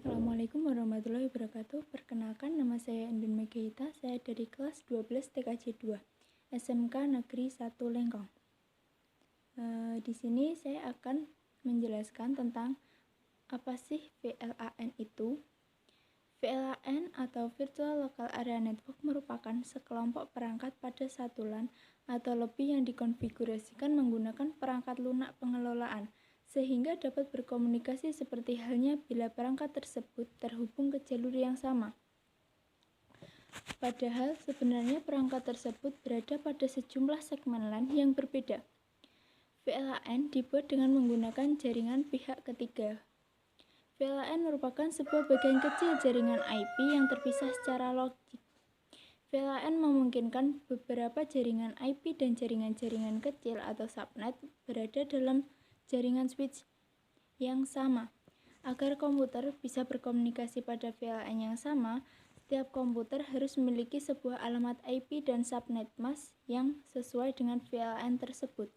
Assalamualaikum warahmatullahi wabarakatuh. Perkenalkan, nama saya Endun Megaita. Saya dari kelas 12 TKJ 2 SMK Negeri 1 Lengkong. Di sini saya akan menjelaskan tentang apa sih VLAN itu. VLAN atau Virtual Local Area Network merupakan sekelompok perangkat pada satu LAN atau lebih yang dikonfigurasikan menggunakan perangkat lunak pengelolaan, sehingga dapat berkomunikasi seperti halnya bila perangkat tersebut terhubung ke jalur yang sama. Padahal sebenarnya perangkat tersebut berada pada sejumlah segmen LAN yang berbeda. VLAN dibuat dengan menggunakan jaringan pihak ketiga. VLAN merupakan sebuah bagian kecil jaringan IP yang terpisah secara logik. VLAN memungkinkan beberapa jaringan IP dan jaringan-jaringan kecil atau subnet berada dalam jaringan switch yang sama. Agar komputer bisa berkomunikasi pada VLAN yang sama, setiap komputer harus memiliki sebuah alamat IP dan subnet mask yang sesuai dengan VLAN tersebut.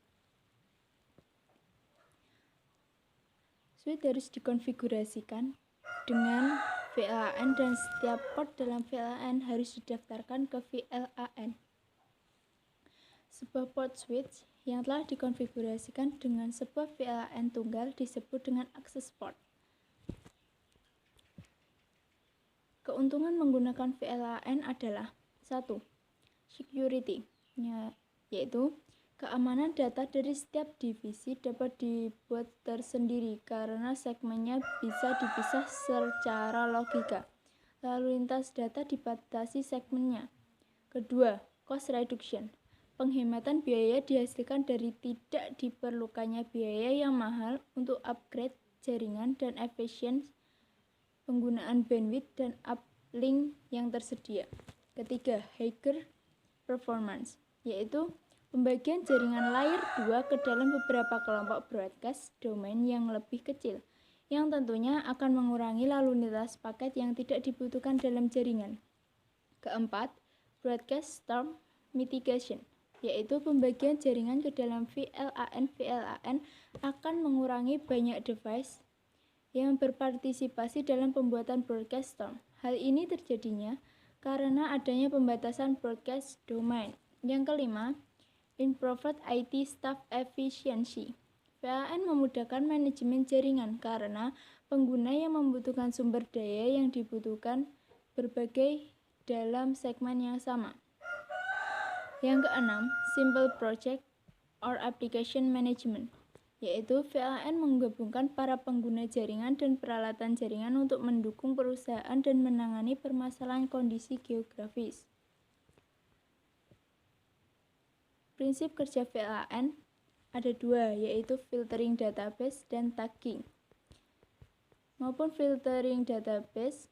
Switch harus dikonfigurasikan dengan VLAN dan setiap port dalam VLAN harus didaftarkan ke VLAN. Sebuah port switch yang telah dikonfigurasikan dengan sebuah VLAN tunggal disebut dengan access port. Keuntungan menggunakan VLAN adalah 1. Security, yaitu keamanan data dari setiap divisi dapat dibuat tersendiri karena segmennya bisa dipisah secara logika. Lalu lintas data dibatasi segmennya. Kedua, cost reduction. Penghematan biaya dihasilkan dari tidak diperlukannya biaya yang mahal untuk upgrade jaringan dan efisien penggunaan bandwidth dan uplink yang tersedia. Ketiga, higher performance, yaitu pembagian jaringan layer 2 ke dalam beberapa kelompok broadcast domain yang lebih kecil, yang tentunya akan mengurangi lalu lintas paket yang tidak dibutuhkan dalam jaringan. Keempat, broadcast storm mitigation, yaitu pembagian jaringan ke dalam VLAN akan mengurangi banyak device yang berpartisipasi dalam pembuatan broadcast storm. Hal ini terjadinya karena adanya pembatasan broadcast domain. Yang kelima, improved IT staff efficiency. VLAN memudahkan manajemen jaringan karena pengguna yang membutuhkan sumber daya yang dibutuhkan berbagai dalam segmen yang sama. Yang keenam, simple project or application management, yaitu VLAN menggabungkan para pengguna jaringan dan peralatan jaringan untuk mendukung perusahaan dan menangani permasalahan kondisi geografis. Prinsip kerja VLAN ada dua, yaitu filtering database dan tagging. Maupun filtering database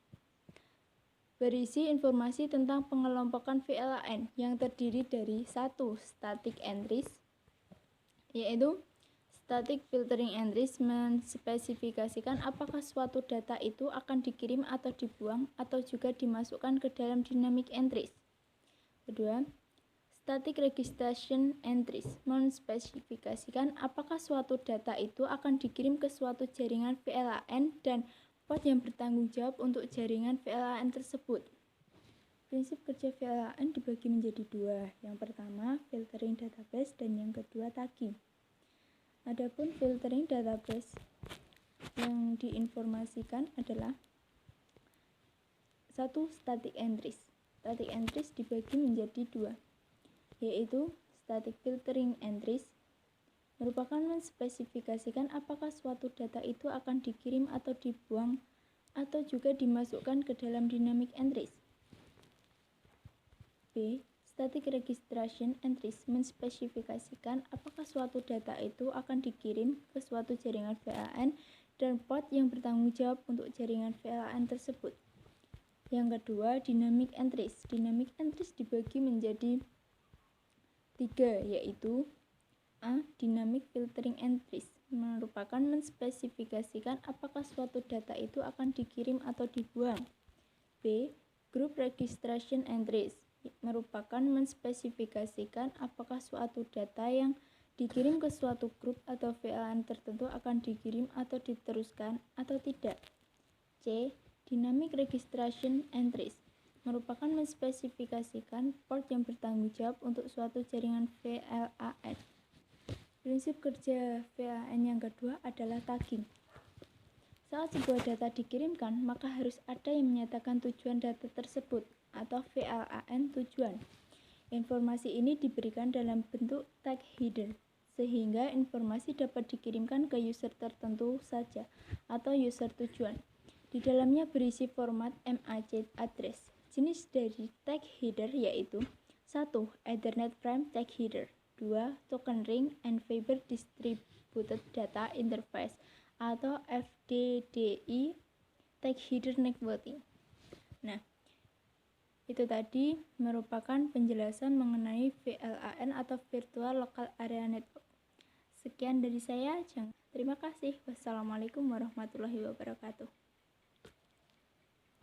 berisi informasi tentang pengelompokan VLAN yang terdiri dari 1. Static entries, yaitu static filtering entries menspesifikasikan apakah suatu data itu akan dikirim atau dibuang atau juga dimasukkan ke dalam dynamic entries. Kedua, static registration entries menspesifikasikan apakah suatu data itu akan dikirim ke suatu jaringan VLAN dan port yang bertanggung jawab untuk jaringan VLAN tersebut. Prinsip kerja VLAN dibagi menjadi dua. Yang pertama, filtering database dan yang kedua, tagging. Adapun filtering database yang diinformasikan adalah 1. Static entries. Static entries dibagi menjadi dua, yaitu static filtering entries merupakan menspesifikasikan apakah suatu data itu akan dikirim atau dibuang atau juga dimasukkan ke dalam dynamic entries. B. Static registration entries menspesifikasikan apakah suatu data itu akan dikirim ke suatu jaringan VLAN dan port yang bertanggung jawab untuk jaringan VLAN tersebut. Yang kedua, dynamic entries. Dynamic entries dibagi menjadi 3, yaitu A. Dynamic filtering entries merupakan menspesifikasikan apakah suatu data itu akan dikirim atau dibuang. B. Group registration entries merupakan menspesifikasikan apakah suatu data yang dikirim ke suatu grup atau VLAN tertentu akan dikirim atau diteruskan atau tidak. C. Dynamic Registration Entries merupakan menspesifikasikan port yang bertanggung jawab untuk suatu jaringan VLAN. Prinsip kerja VLAN yang kedua adalah tagging. Saat sebuah data dikirimkan, maka harus ada yang menyatakan tujuan data tersebut atau VLAN tujuan. Informasi ini diberikan dalam bentuk tag header, sehingga informasi dapat dikirimkan ke user tertentu saja atau user tujuan. Di dalamnya berisi format MAC address. Jenis dari tag header yaitu 1. Ethernet Frame Tag Header, 2. Token Ring and Fiber Distributed Data Interface atau FDDI Tag Header Networking. Nah, itu tadi merupakan penjelasan mengenai VLAN atau Virtual Local Area Network. Sekian dari saya, terima kasih. Wassalamualaikum warahmatullahi wabarakatuh.